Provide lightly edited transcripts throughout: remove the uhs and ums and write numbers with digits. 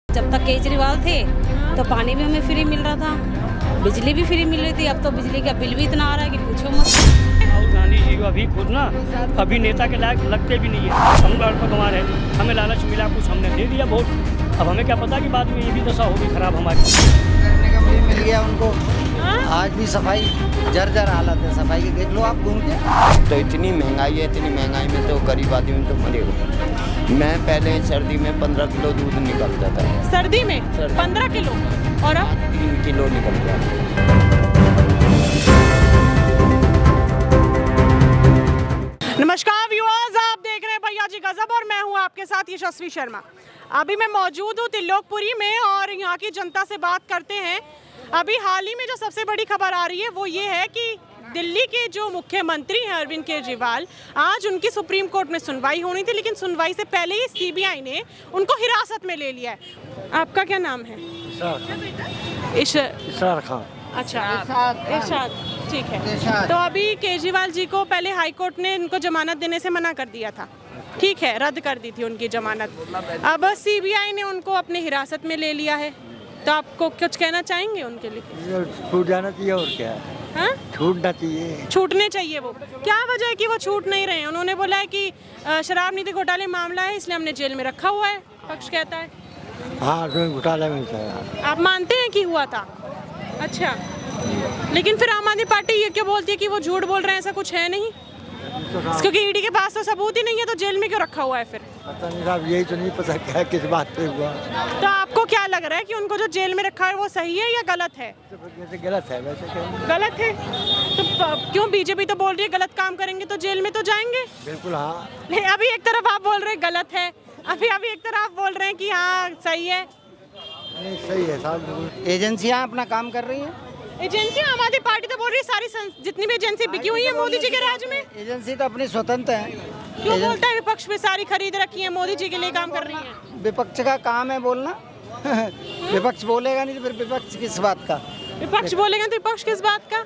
जब तक केजरीवाल थे तो पानी भी हमें फ्री मिल रहा था, बिजली भी फ्री मिल रही थी। अब तो बिजली का बिल भी इतना आ रहा है कि पूछो मत। राहुल गांधी जी अभी खुद ना अभी नेता के लायक लगते भी नहीं है। हम गंवार हैं, हमें लालच मिला, कुछ हमने दे दिया वोट। अब हमें क्या पता कि बाद में ये भी दशा होगी खराब हमारी। करने का भी मिल गया उनको। आज भी सफाई जर्जर हालत है सफाई की, देख लो आप घूम के। तो इतनी महंगाई है, इतनी महंगाई में तो गरीब आदमी तो मरेगा। मैं पहले सर्दी में 15 किलो दूध निकलता था। सर्दी में 15 किलो और अब 3 किलो निकल गया। नमस्कार व्यूअर्स, आप देख रहे हैं भैया जी गजब और मैं हूं आपके साथ यशस्वी शर्मा। अभी मैं मौजूद हूं त्रिलोकपुरी में और यहां की जनता से बात करते हैं। अभी हाल ही में जो सबसे बड़ी खबर आ रही है वो ये है कि दिल्ली के जो मुख्यमंत्री हैं अरविंद केजरीवाल, आज उनकी सुप्रीम कोर्ट में सुनवाई होनी थी, लेकिन सुनवाई से पहले ही सीबीआई ने उनको हिरासत में ले लिया है। आपका क्या नाम है? इशरार खान। अच्छा, इरशाद, ठीक है। तो अभी केजरीवाल जी को पहले हाई कोर्ट ने उनको जमानत देने से मना कर दिया था, ठीक है, रद्द कर दी थी उनकी जमानत। अब सीबीआई ने उनको अपने हिरासत में ले लिया है, तो आपको कुछ कहना चाहेंगे उनके लिए? छूट जाना चाहिए और क्या है? हाँ? छूटना चाहिए। छूटने चाहिए। वो क्या वजह है कि वो छूट नहीं रहे हैं? उन्होंने बोला है कि शराब नीति घोटाले मामला है, इसलिए हमने जेल में रखा हुआ है, पक्ष कहता है। हाँ, घोटाला में है। आप मानते हैं कि हुआ था? अच्छा, लेकिन फिर आम आदमी पार्टी ये क्यों बोलती है कि वो झूठ बोल रहे हैं, ऐसा कुछ है नहीं? क्योंकि ईडी के पास तो सबूत ही नहीं है, तो जेल में क्यों रखा हुआ है फिर? पता नहीं साहब, यही तो नहीं पता क्या किस बात पे हुआ। तो आपको क्या लग रहा है कि उनको जो जेल में रखा है वो सही है या गलत है? गलत है वैसे क्या? गलत है। तो क्यों बीजेपी तो बोल रही है गलत काम करेंगे तो जेल में तो जाएंगे? बिल्कुल हाँ। नहीं, अभी एक तरफ आप बोल रहे हैं गलत है, अभी एक तरफ आप बोल रहे हैं कि हाँ सही है। नहीं सही है साहब। एजेंसियां अपना काम कर रही हैं। एजेंसी आम आदमी पार्टी तो बोल रही है सारी जितनी भी एजेंसी बिकी हुई है मोदी जी के राज में। एजेंसी तो अपनी स्वतंत्र है। क्यों बोलता है विपक्ष में सारी खरीद रखी है, मोदी जी के लिए काम कर रही है? विपक्ष का काम है बोलना। विपक्ष बोलेगा नहीं तो फिर विपक्ष किस बात का? विपक्ष बोलेगा तो विपक्ष किस बात का?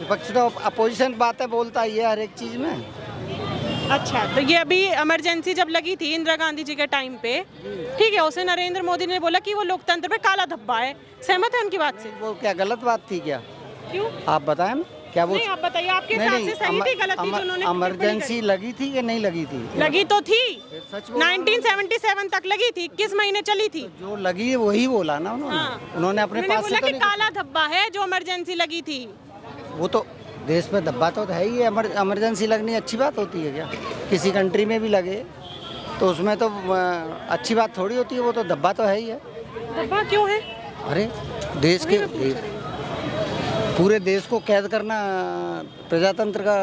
विपक्ष तो अपोजिशन बातें बोलता ही है हर एक चीज में। अच्छा, तो ये अभी इमरजेंसी जब लगी थी इंदिरा गांधी जी के टाइम पे, ठीक है, उसे नरेंद्र मोदी ने बोला कि वो लोकतंत्र पे काला धब्बा है। सहमत है उनकी बात से? वो क्या गलत बात थी क्या? क्यों आप बताएं क्या वो? नहीं, आप बताइए, आपके हिसाब से सही थी गलत थी जो उन्होंने इमरजेंसी लगी थी कि नहीं लगी थी? लगी तो थी, 1977 तक लगी थी, 21 महीने चली थी। जो लगी वही बोला ना उन्होंने। हाँ। उन्होंने अपने पास बोला से कि तो काला धब्बा है जो इमरजेंसी लगी थी। वो तो देश में धब्बा तो है ही है। इमरजेंसी लगनी अच्छी बात होती है क्या? किसी कंट्री में भी लगे तो उसमें तो अच्छी बात थोड़ी होती है, वो तो धब्बा तो है ही है। धब्बा क्यों है? अरे देश के पूरे देश को कैद करना प्रजातंत्र का।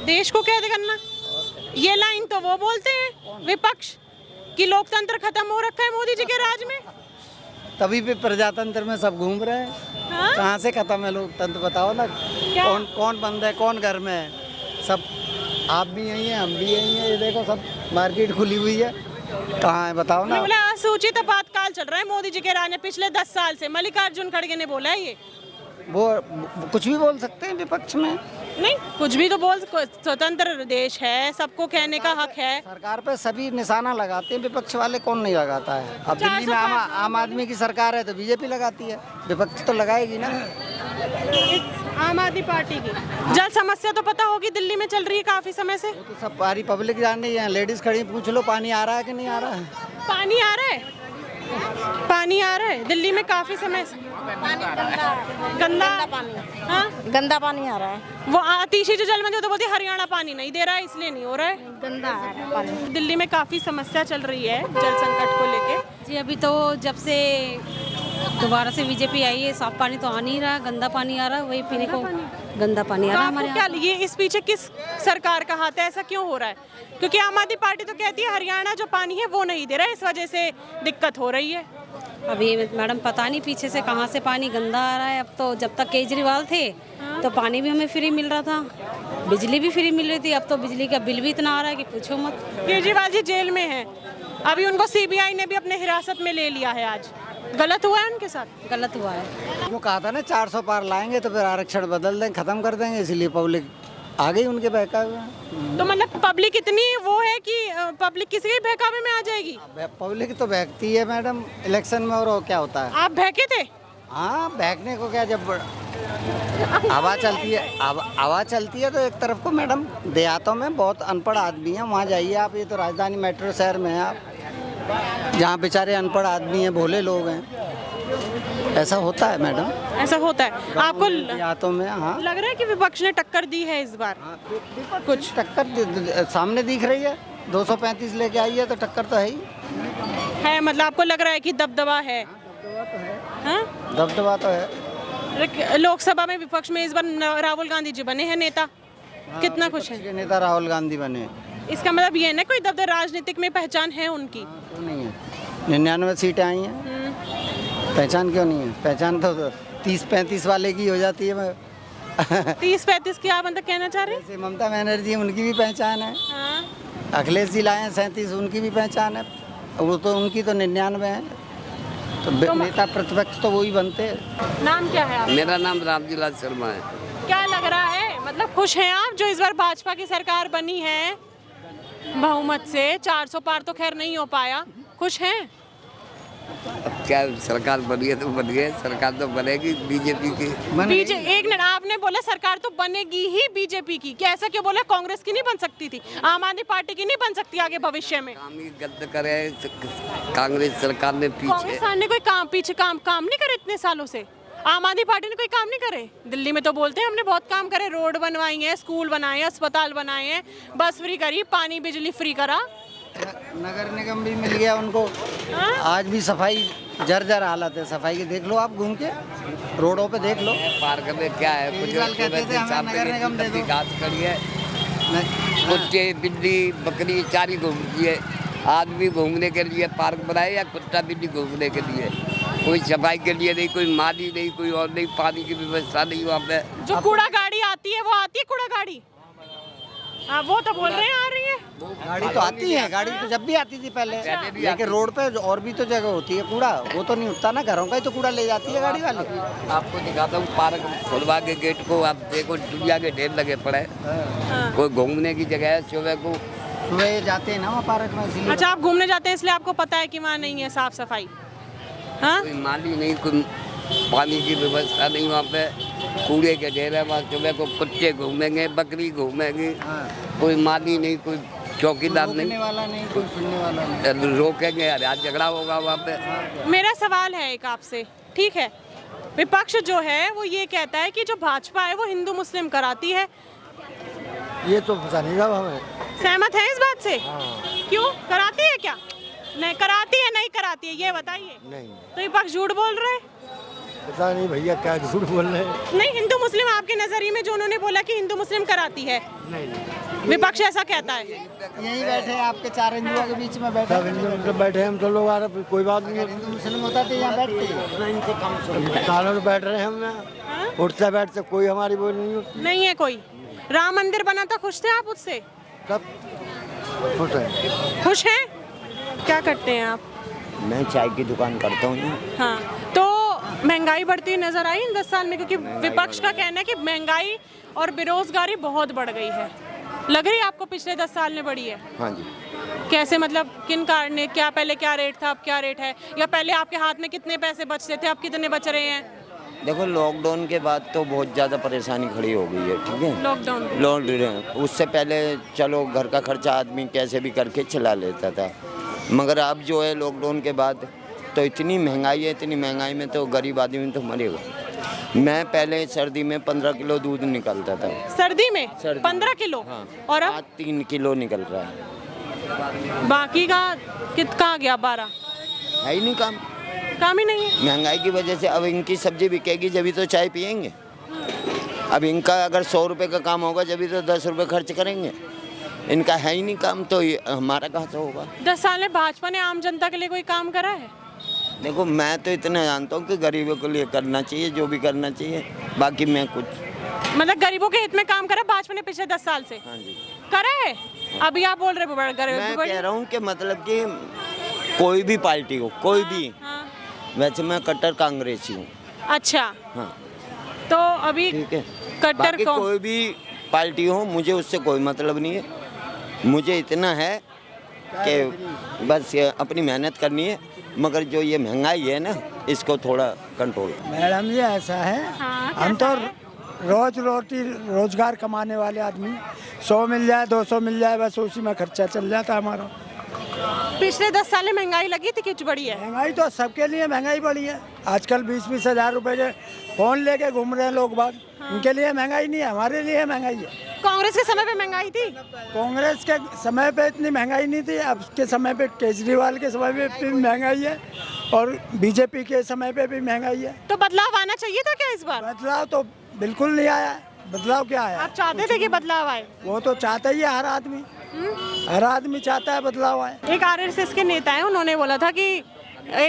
देश को कैद करना, ये लाइन तो वो बोलते हैं विपक्ष कि लोकतंत्र खत्म हो रखा है मोदी जी के राज में। तभी पे प्रजातंत्र में सब घूम रहे हैं। हाँ? कहाँ से खत्म है लोकतंत्र बताओ ना। कौन कौन बंद है, कौन घर में है? सब आप भी यही हैं, हम भी यही हैं। ये देखो सब मार्केट खुली हुई है, कहाँ है बताओ ना। बोला सूचित आपातकाल चल रहा है मोदी जी के राज में पिछले 10 साल से। मल्लिकार्जुन खड़गे ने बोला है ये। वो कुछ भी बोल सकते हैं विपक्ष में। नहीं, कुछ भी तो बोल, स्वतंत्र देश है, सबको कहने का हक है। सरकार पे सभी निशाना लगाते हैं, विपक्ष वाले कौन नहीं लगाता है? अब दिल्ली में आम आदमी की सरकार है तो बीजेपी लगाती है, विपक्ष तो लगाएगी ना। आम आदमी पार्टी की जल समस्या तो पता होगी दिल्ली में चल रही है काफी समय से। वो तो सब सारी पब्लिक जान रही है। लेडीज खड़ी पूछ लो पानी आ रहा है कि नहीं आ रहा है? पानी आ रहा है, पानी आ रहा है दिल्ली में काफी समय से। गंदा पानी। हाँ, गंदा पानी आ रहा है। वो आतिशी जो जल मंत्री तो बोलती है हरियाणा पानी नहीं दे रहा है इसलिए नहीं हो रहा है। गंदा आ रहा है पानी। दिल्ली में काफी समस्या चल रही है जल संकट को लेके। जी, अभी तो जब से दोबारा से बीजेपी आई है साफ पानी तो आ नहीं रहा, गंदा पानी आ रहा है, वही पीने को गंदा पानी आ रहा है हमारे क्या ये इस पीछे किस सरकार का हाथ है? ऐसा क्यों हो रहा है? क्योंकि आम आदमी पार्टी तो कहती है हरियाणा जो पानी है वो नहीं दे रहा है, इस वजह से दिक्कत हो रही है। अभी मैडम पता नहीं पीछे से कहाँ से पानी गंदा आ रहा है। अब तो जब तक केजरीवाल थे तो पानी भी हमें फ्री मिल रहा था, बिजली भी फ्री मिल रही थी। अब तो बिजली का बिल भी इतना आ रहा है कि पूछो मत। केजरीवाल जी जेल में हैं, अभी उनको सीबीआई ने भी अपने हिरासत में ले लिया है। आज गलत हुआ है उनके साथ? गलत हुआ है। वो कहा था ना 400 पार लाएंगे तो फिर आरक्षण बदल देंगे, खत्म कर देंगे, इसीलिए पब्लिक आ गई उनके बहकावे में। तो मतलब पब्लिक इतनी वो है कि पब्लिक किसी के बहकावे में आ जाएगी? पब्लिक तो बहकती है मैडम इलेक्शन में, और क्या होता है। आप बहके थे? हाँ, बहकने को क्या, जब हवा चलती है, हवा चलती है तो एक तरफ को मैडम देहातों में बहुत अनपढ़ आदमी हैं, वहाँ जाइए आप। ये तो राजधानी मेट्रो शहर में है आप, जहाँ बेचारे अनपढ़ आदमी हैं, भोले लोग हैं, ऐसा होता है मैडम। ऐसा होता है आपको देहातों में। हाँ, लग रहा है कि विपक्ष ने टक्कर दी है इस बार? कुछ टक्कर सामने दिख रही है, 235 लेके आई है तो टक्कर तो है ही है। मतलब आपको लग रहा है कि दबदबा है? हाँ? दबदबा तो है। लोकसभा में विपक्ष में इस बार राहुल गांधी जी बने हैं नेता, कितना खुश है? नेता राहुल गांधी बने, इसका मतलब ये है ना कोई दबदबा राजनीतिक में पहचान है उनकी? क्यों नहीं है? 99 सीटें आई हैं, पहचान क्यों नहीं है? पहचान तो 30-35 वाले की हो जाती है। 30-35 क्या मतलब कहना चाह रहे हैं? जैसे ममता बनर्जी, उनकी भी पहचान है। हाँ। अखिलेश जी लाए हैं 37, उनकी भी पहचान है। वो तो उनकी तो 99 है। तो नेता प्रतिपक्ष तो वही बनते हैं। नाम क्या है आप? मेरा नाम रामजीलाल शर्मा है। क्या लग रहा है, मतलब खुश हैं आप जो इस बार भाजपा की सरकार बनी है बहुमत से? 400 पार तो खैर नहीं हो पाया, खुश हैं? अब क्या सरकार बनी है तो बन गए, सरकार तो बनेगी बीजेपी की। एक मिनट, आपने बोला सरकार तो बनेगी ही बीजेपी की, क्या ऐसा क्यों बोला? कांग्रेस की नहीं बन सकती थी, आम आदमी पार्टी की नहीं बन सकती आगे भविष्य में? काम ही गद्द करे कांग्रेस सरकार ने कांग्रेस पीछे। ने कोई काम नहीं करे इतने सालों से? आम आदमी पार्टी ने कोई काम नहीं करे? दिल्ली में तो बोलते हैं हमने बहुत काम करे, रोड बनवाई है, स्कूल बनाए हैं, अस्पताल बनाए हैं, बस फ्री करी, पानी बिजली फ्री करा। नगर निगम भी मिल गया उनको। आज भी सफाई जर्जर हालत है सफाई की, देख लो आप घूम के, रोडों पे देख लो। पार्क में क्या है, कुछ कहते थे हमें नगर निगम दे दो। घास खड़ी है, कुत्ते बिल्ली बकरी चारी घूमती है। आदमी घूमने के लिए पार्क बनाए या कुत्ता बिल्ली घूमने के लिए? कोई सफाई के लिए नहीं, कोई माली नहीं, कोई और नहीं, पानी की व्यवस्था नहीं वहाँ पे। जो कूड़ा गाड़ी आती है वो आती है कूड़ा गाड़ी? हाँ, वो तो बोल रहे हैं आ रही है। गाड़ी तो आती है, गाड़ी तो जब भी आती थी पहले, लेकिन रोड पे और भी तो जगह होती है कूड़ा, वो तो नहीं उठता ना, घरों का ही तो कूड़ा ले जाती है गाड़ी वाली। आपको दिखाता हूँ पार्क खुलवा के गेट को, आप देखो दुनिया के ढेर लगे पड़े। कोई घूमने की जगह है, सुबह को सुबह जाते हैं ना वहाँ पार्क में, इसलिए। अच्छा, आप घूमने जाते हैं इसलिए आपको पता है कि वहाँ नहीं है साफ सफाई? हाँ, कोई माली नहीं, कोई पानी की व्यवस्था नहीं वहाँ पे, कूड़े के ढेर है वहाँ। सुबह को कुत्ते घूमेंगे, बकरी घूमेंगी, कोई माली नहीं, कोई चौकीदार नहीं, वाला नहीं, कोई सुनने वाला नहीं। रोकेंगे, आज झगड़ा होगा वहाँ पे। मेरा सवाल है एक आपसे, ठीक है? विपक्ष जो है वो ये कहता है कि जो भाजपा है वो हिंदू मुस्लिम कराती है, ये तो पता नहीं हमें। सहमत है इस बात से? क्यों कराती है? क्या नहीं कराती है? नहीं कराती है, ये बताइए। नहीं, तो विपक्ष झूठ बोल रहे हैं? पता नहीं भैया क्या झूठ बोल रहे हैं। नहीं, हिंदू मुस्लिम आपके नजरिए में जो उन्होंने बोला कि हिंदू मुस्लिम कराती है, नहीं, विपक्ष ऐसा कहता है? यही बैठे हैं आपके 4 हिंदुओं के बीच में बैठे, बैठे हम तो लोग आ रहे, कोई बात नहीं। हिंदू मुस्लिम होता तो यहाँ बैठते, सालों से बैठ रहे हैं हम यहाँ, उठते बैठते कोई हमारी बोल नहीं होती। नहीं है कोई? राम मंदिर बना था, खुश थे आप उससे? सब खुश है। खुश हैं? क्या करते हैं आप? मैं चाय की दुकान करता हूँ। हाँ, तो महंगाई बढ़ती नजर आई इन 10 साल में? क्योंकि विपक्ष का कहना है कि महंगाई और बेरोजगारी बहुत बढ़ गई है, लग रही है आपको पिछले 10 साल में बढ़ी है? हाँ जी। कैसे, मतलब किन कारण ने? क्या पहले क्या रेट था, अब क्या रेट है? या पहले आपके हाथ में कितने पैसे बचते थे, अब कितने बच रहे हैं? देखो लॉकडाउन के बाद तो बहुत ज़्यादा परेशानी खड़ी हो गई है, ठीक है? लॉकडाउन उससे पहले चलो घर का खर्चा आदमी कैसे भी करके चला लेता था, मगर अब जो है लॉकडाउन के बाद तो इतनी महंगाई है, इतनी महंगाई में तो गरीब आदमी तो मरेगा। मैं पहले सर्दी में 15 किलो दूध निकलता था। सर्दी में 15 किलो? हाँ। और अब 3 किलो निकल रहा है। बाकी का कहाँ गया? 12 है ही नहीं काम ही नहीं है। महंगाई की वजह से अब इनकी सब्जी बिकेगी जब तो चाय पियेंगे। अब इनका अगर 100 रुपये का काम होगा जब तो 10 रुपये खर्च करेंगे। इनका है ही नहीं काम तो हमारा कहाँ से होगा? 10 साल में भाजपा ने आम जनता के लिए कोई काम करा है? देखो मैं तो इतना जानता हूँ कि गरीबों के लिए करना चाहिए जो भी करना चाहिए, बाकी मैं कुछ मतलब गरीबों के हित में काम करा भाजपा ने पिछले 10 साल से? हाँ जी करा है। अभी आप बोल रहे मैं कह रहा हूँ कि मतलब कि कोई भी पार्टी हो, कोई भी। हाँ। वैसे मैं कट्टर कांग्रेसी हूँ। अच्छा, हाँ तो अभी ठीक है, कट्टर बाकी कौन? कोई भी पार्टी हो, मुझे उससे कोई मतलब नहीं है। मुझे इतना है कि बस ये अपनी मेहनत करनी है, मगर जो ये महंगाई है ना, इसको थोड़ा कंट्रोल। मैडम जी ऐसा है, हम तो रोज रोटी रोजगार कमाने वाले आदमी, 100 मिल जाए 200 मिल जाए, बस उसी में खर्चा चल जाता है हमारा। पिछले 10 साल में महंगाई लगी थी कुछ बढ़ी है? महंगाई तो सबके लिए महंगाई बढ़ी है। आजकल 20-20 हज़ार रुपए के फोन लेके घूम रहे हैं लोग बाग, उनके लिए महंगाई नहीं है, हमारे लिए महंगाई है। कांग्रेस के समय पे महंगाई थी? कांग्रेस के समय पे इतनी महंगाई नहीं थी, अब के समय पे केजरीवाल के समय पे भी महंगाई है और बीजेपी के समय पे भी महंगाई है। तो बदलाव आना चाहिए था क्या इस बार? बदलाव तो बिल्कुल नहीं आया है। बदलाव क्या आया? आप चाहते थे कि बदलाव आए? वो तो चाहता ही है हर आदमी, हर आदमी चाहता है बदलाव आए। एक आरएसएस के नेता है, उन्होंने बोला था कि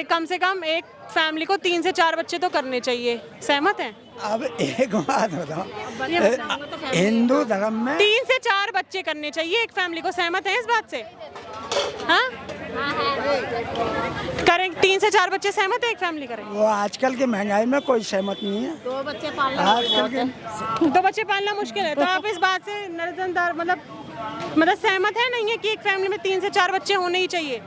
कम से कम एक फैमिली को 3 से 4 बच्चे तो करने चाहिए, सहमत हैं? अब एक बात बताओ, हिंदू धर्म में 3 से 4 बच्चे करने चाहिए एक फैमिली को, सहमत है इस बात से? हाँ करें, 3 से 4 बच्चे सहमत है एक फैमिली करें? वो आजकल की महंगाई में कोई सहमत नहीं है। 2 बच्चे पालना आजकल के 2 बच्चे पालना मुश्किल है, तो आप इस बात से नजरअंदाज मतलब सहमत है नहीं है कि एक फैमिली में 3 से 4 बच्चे होने ही चाहिए?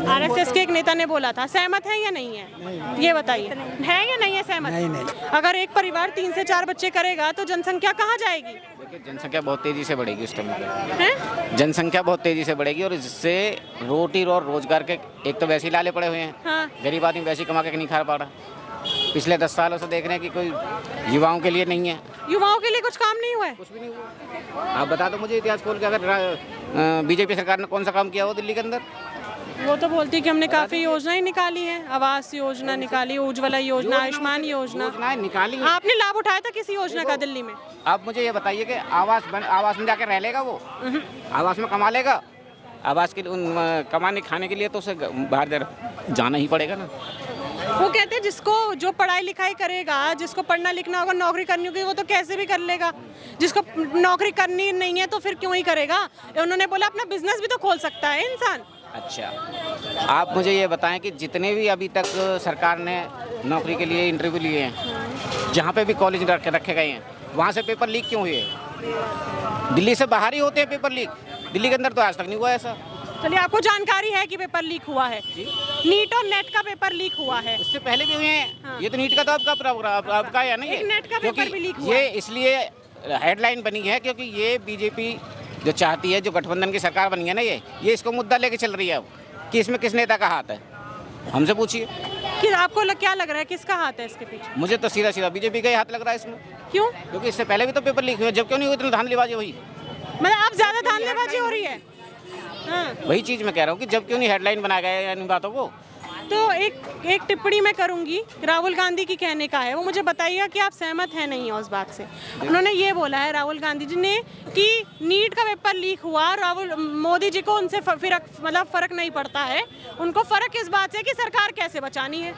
आरएसएस के एक नेता ने बोला था, सहमत है या नहीं है? ये बताइए, है या नहीं है सहमत? नहीं। अगर एक परिवार 3 से 4 बच्चे करेगा तो जनसंख्या कहाँ जाएगी? देखिए, जनसंख्या बहुत तेजी से बढ़ेगी उस टाइम पे। हैं? जनसंख्या बहुत तेजी से बढ़ेगी और इससे रोटी और रोजगार के एक तो वैसे ही लाले पड़े हुए हैं। हाँ। गरीब आदमी वैसे ही कमा के नहीं खा पा रहा। पिछले 10 सालों से देख रहे हैं कि कोई युवाओं के लिए नहीं है। युवाओं के लिए कुछ काम नहीं हुआ है? कुछ भी नहीं हुआ। आप बता दो मुझे इतिहास खोल के, अगर बीजेपी सरकार ने कौन सा काम किया हो दिल्ली के अंदर? वो तो बोलती है कि हमने काफी योजनाएं निकाली हैं, आवास योजना निकाली, उज्ज्वला योजना, आयुष्मान योजना निकाली है। आपने लाभ उठाया था किसी योजना का दिल्ली में? आप मुझे ये बताइए कि आवास में जाकर रह लेगा वो? आवास में कमा लेगा? आवास के कमाने खाने के लिए तो उसे बाहर जाना ही पड़ेगा ना। वो कहते हैं जिसको जो पढ़ाई लिखाई करेगा, जिसको पढ़ना लिखना होगा, नौकरी करनी होगी, वो तो कैसे भी कर लेगा। जिसको नौकरी करनी नहीं है तो फिर क्यों ही करेगा? उन्होंने बोला अपना बिजनेस भी तो खोल सकता है इंसान। अच्छा, आप मुझे ये बताएं कि जितने भी अभी तक सरकार ने नौकरी के लिए इंटरव्यू लिए हैं, जहाँ पे भी कॉलेज रखे गए हैं, वहाँ से पेपर लीक क्यों हुए? दिल्ली से बाहर ही होते हैं पेपर लीक, दिल्ली के अंदर तो आज तक नहीं हुआ ऐसा। चलिए, आपको जानकारी है कि पेपर लीक हुआ है? नीट और नेट का पेपर लीक हुआ है। उससे पहले भी हुए हैं। हाँ। ये तो नीट का तो आपका है ना, ये नेट का पेपर भी लीक हुआ ये है। इसलिए हेडलाइन बनी है क्योंकि ये बीजेपी जो चाहती है, जो गठबंधन की सरकार बनी है ना, ये इसको मुद्दा लेके चल रही है अब कि इसमें किस नेता का हाथ है। हमसे पूछिए कि आपको क्या लग रहा है, किसका हाथ है इसके पीछे? मुझे तो सीधा सीधा बीजेपी का ही हाथ लग रहा है इसमें। क्यों? क्योंकि इससे पहले भी तो पेपर लीक हुए, जब क्यों नहीं हुई इतनी धांधलीबाजी हुई? मतलब अब ज्यादा धांधलीबाजी हो रही है? हाँ। वही चीज़ मैं कह रहा हूँ कि जब क्यों नहीं हेडलाइन बनाया गया इन बातों को। तो एक टिप्पणी मैं करूंगी, राहुल गांधी की कहने का है, वो मुझे बताइएगा कि आप सहमत हैं नहीं है उस बात से। उन्होंने ये बोला है, राहुल गांधी जी ने, कि नीट का पेपर लीक हुआ, मोदी जी को उनसे फर्क नहीं पड़ता है, उनको फर्क इस बात से कि सरकार कैसे बचानी है।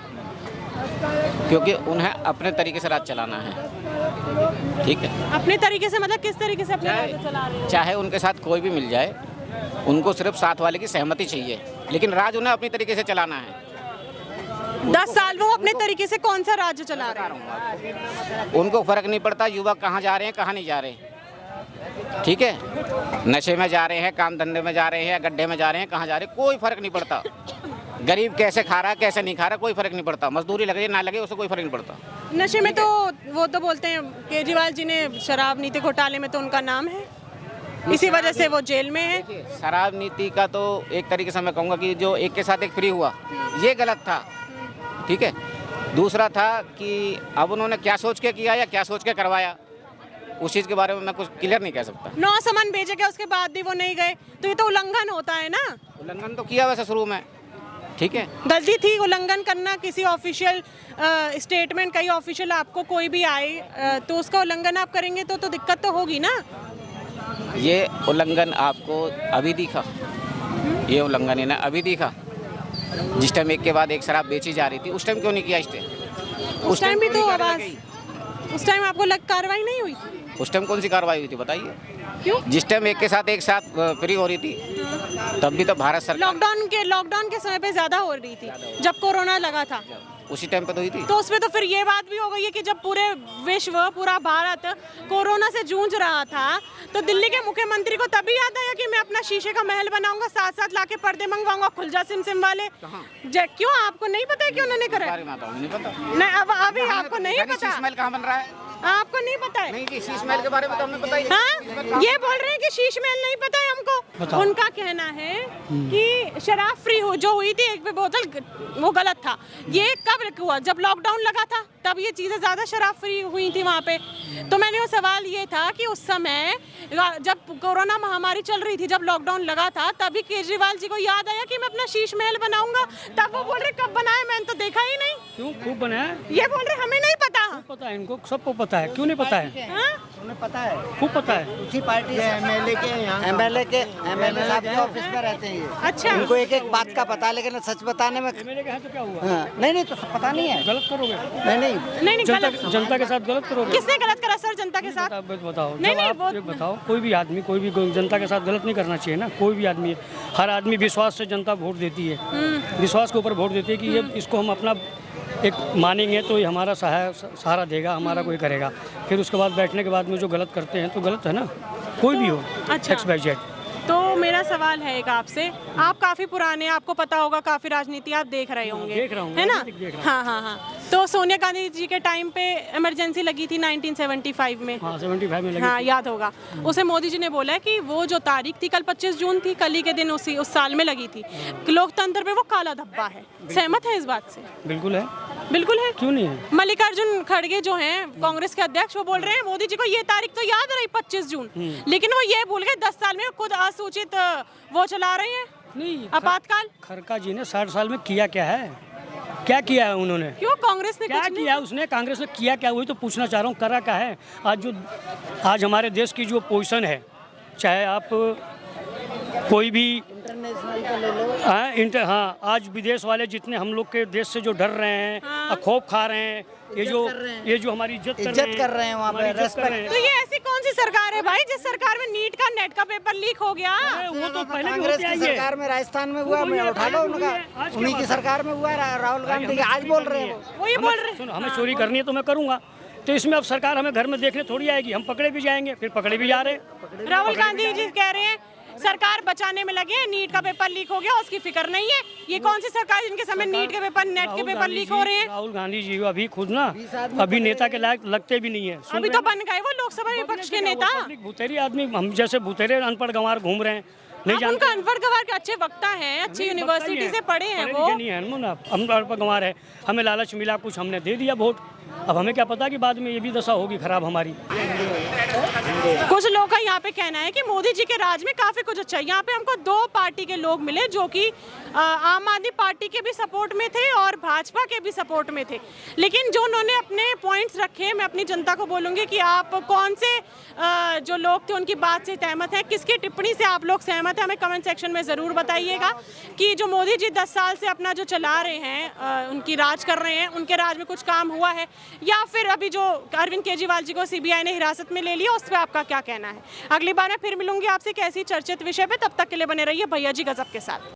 क्योंकि उन्हें अपने तरीके से राज चलाना है। ठीक है, अपने तरीके से मतलब किस तरीके से अपने राज्य चला रहे हैं? चाहे उनके साथ कोई भी मिल जाए, उनको सिर्फ साथ वाले की सहमति चाहिए, लेकिन राज उन्हें अपनी तरीके से चलाना है। 10 साल वो अपने तरीके से कौन सा राज्य चला रहे हैं? उनको फर्क नहीं पड़ता युवक कहाँ जा रहे हैं, कहाँ नहीं जा रहे। ठीक है, नशे में जा रहे हैं, काम धंधे में जा रहे हैं, गड्ढे में जा रहे हैं, कहाँ जा रहे हैं, कोई फर्क नहीं पड़ता। गरीब कैसे खा रहा है, कैसे नहीं खा रहा, कोई फर्क नहीं पड़ता। मजदूरी लगे ना लगे, उससे कोई फर्क नहीं पड़ता। नशे में तो वो तो बोलते हैं, केजरीवाल जी ने शराब नीति घोटाले में तो उनका नाम है, इसी वजह से वो जेल में है। शराब नीति का तो एक तरीके से मैं कहूँगा कि जो एक के साथ एक फ्री हुआ, ये गलत था। ठीक है, दूसरा था कि अब उन्होंने क्या सोच के किया या क्या सोच के करवाया, उस चीज़ के बारे में मैं कुछ क्लियर नहीं कह सकता। 9 समन भेजे गए, उसके बाद भी वो नहीं गए, तो ये तो उल्लंघन होता है ना। उल्लंघन तो किया वैसे शुरू में, ठीक है, गलती थी उल्लंघन करना। किसी ऑफिशियल स्टेटमेंट, कई ऑफिशियल आपको कोई भी आए तो उसका उल्लंघन आप करेंगे तो दिक्कत तो होगी ना। ये उल्लंघन आपको अभी दिखा? ये उल्लंघन इन्हें अभी दिखा? जिस टाइम एक के बाद एक शराब बेची जा रही थी, उस टाइम क्यों नहीं किया? उस टाइम भी तो आवाज, उस टाइम आपको कार्रवाई नहीं हुई? उस टाइम कौन सी कार्रवाई हुई थी बताइए? क्यों? जिस टाइम एक साथ फ्री हो रही थी, तब भी तो भारत सरकार लॉकडाउन के समय पे ज्यादा हो रही थी, जब कोरोना लगा था। उसी टाइम पे तो हुई थी। तो उसमें तो फिर ये बात भी हो गई है कि जब पूरे विश्व, पूरा भारत कोरोना से जूझ रहा था तो दिल्ली के मुख्यमंत्री को तभी याद आया कि मैं अपना शीशे का महल बनाऊंगा, साथ लाके पर्दे मंगवाऊंगा, खुल जा सिम वाले। क्यों, आपको नहीं पता है कि उन्होंने करा? नहीं पता। नहीं, अब अभी आपको नहीं पता? शीश महल कहाँ बन रहा है? आपको नहीं पता है? नहीं जी, शीश महल के बारे में तो हमें पता ही नहीं। हाँ, ये बोल रहे हैं कि शीश महल नहीं पता है हमको। उनका कहना है कि शराब फ्री हो जो हुई थी एक बोतल, वो गलत था। ये कब हुआ? जब लॉकडाउन लगा था तब ये चीज़ें ज़्यादा शराब फ्री हुई थी वहाँ पे। तो मैंने वो सवाल ये था कि उस समय जब कोरोना महामारी चल रही थी, जब लॉकडाउन लगा था, तभी केजरीवाल जी को याद आया कि मैं अपना शीश महल बनाऊंगा। तब वो बोल रहे कब बनाया, मैंने तो देखा ही नहीं। क्यों? खूब बनाया। ये बोल रहे हमें नहीं पता। पता है इनको, सबको पता है। क्यों नहीं पता है? उन्हें पता है, खूब पता है। उसी पार्टी से एमएलए साहब के ऑफिस में रहते हैं ये। अच्छा। इनको एक एक बात का पता है, लेकिन सच बताने में एमएलए का है तो क्या हुआ? हाँ, नहीं तो पता नहीं है। गलत करोगे? नहीं जनता के साथ गलत करोगे? किसने गलत करा सर जनता के साथ? आप बताओ। नहीं, जब आप वो- ये बताओ, कोई भी आदमी, कोई भी जनता के साथ गलत नहीं करना चाहिए ना। कोई भी आदमी, हर आदमी विश्वास से जनता वोट देती है, विश्वास के ऊपर वोट देती है कि ये इसको हम अपना एक मानेंगे तो ये हमारा सहारा देगा, हमारा कोई करेगा। फिर उसके बाद बैठने के बाद में जो गलत करते हैं तो गलत है ना, कोई भी हो। अच्छा। X Y Z. तो मेरा सवाल है एक आपसे, आप काफी पुराने, आपको पता होगा, काफी राजनीति आप देख रहे होंगे, देख रहा हूँ, है ना? देख रहा हूँ। हाँ। तो सोनिया गांधी जी के टाइम पे इमरजेंसी लगी थी 1975 में। हाँ, 75 में लगी। हाँ, याद होगा। उसे मोदी जी ने बोला कि वो जो तारीख थी कल 25 जून थी, कल ही के दिन उस साल में लगी थी। लोकतंत्र पे वो काला धब्बा है। सहमत है इस बात से? बिल्कुल है। बिल्कुल है। क्यों नहीं है? मल्लिकार्जुन खड़गे जो हैं कांग्रेस के अध्यक्ष, वो बोल रहे हैं मोदी जी को ये तारीख तो याद रही 25 जून, लेकिन वो ये भूल गए 10 साल में खुद असूचित वो चला रहे हैं नहीं, आपातकाल। खरका जी ने 60 साल में किया क्या है? क्या किया है उन्होंने? क्यों कांग्रेस ने क्या कुछ नहीं किया उसने? कांग्रेस ने किया क्या, वही तो पूछना चाह रहा हूँ। करा क्या है? आज हमारे देश की जो पोजीशन है, चाहे आप कोई भी हाँ, आज विदेश वाले जितने हम लोग के देश से जो डर रहे हैं, खौफ खा रहे हैं, ये जो हमारी इज्जत कर रहे हैं, वहाँ पे रेस्पेक्ट। तो ये ऐसी कौन सी सरकार है भाई जिस सरकार में नीट का नेट का पेपर लीक हो गया? वो तो पहले भी कांग्रेस होते की आई है। सरकार में राजस्थान में हुआ, मैं उठा लो उनका, उन्हीं की सरकार में हुआ है। राहुल गांधी आज बोल रहे हैं वो ये बोल रहे हैं। सुनो, हमें चोरी करनी है तो मैं करूँगा, तो इसमें अब सरकार हमें घर में देखने थोड़ी आएगी। हम पकड़े भी जाएंगे, फिर पकड़े भी जा रहे हैं। राहुल गांधी जी कह रहे हैं सरकार बचाने में लगे, नीट का पेपर लीक हो गया, उसकी फिक्र नहीं है। ये कौन सी सरकार है जिनके समय नीट के पेपर, नेट के पेपर लीक हो रहे हैं? राहुल गांधी जी अभी खुद ना अभी नेता के लायक लगते भी नहीं है। अभी तो बन गए वो लोकसभा विपक्ष के नेता। भूतेरी आदमी, हम जैसे भूतेरे अनपढ़ गंवार घूम रहे हैं, नहीं आप उनका अनपढ़ गंवार के अच्छे वक्ता हैं, अच्छी यूनिवर्सिटी से पढ़े हैं वो। नहीं है हम अनपढ़ गंवार है, हमें लालच मिला, कुछ हमने दे दिया वोट। अब हमें क्या पता कि बाद में ये भी दशा होगी खराब हमारी। कुछ लोगों का यहाँ पे कहना है कि मोदी जी के राज में काफी कुछ अच्छा है। यहाँ पे हमको 2 पार्टी के लोग मिले जो कि आम आदमी पार्टी के भी सपोर्ट में थे और भाजपा के भी सपोर्ट में थे, लेकिन जो उन्होंने अपने पॉइंट्स रखे, मैं अपनी जनता को बोलूँगी कि आप कौन से जो लोग थे उनकी बात से सहमत हैं, किसकी टिप्पणी से आप लोग सहमत हैं, हमें कमेंट सेक्शन में ज़रूर बताइएगा। कि जो मोदी जी 10 साल से अपना जो चला रहे हैं, उनकी राज कर रहे हैं, उनके राज में कुछ काम हुआ है, या फिर अभी जो अरविंद केजरीवाल जी को सीबीआई ने हिरासत में ले लिया, उस पर आपका क्या कहना है? अगली बार मैं फिर मिलूंगी आपसे एक ऐसी चर्चित विषय पे। तब तक के लिए बने रहिए भैया जी गजब के साथ।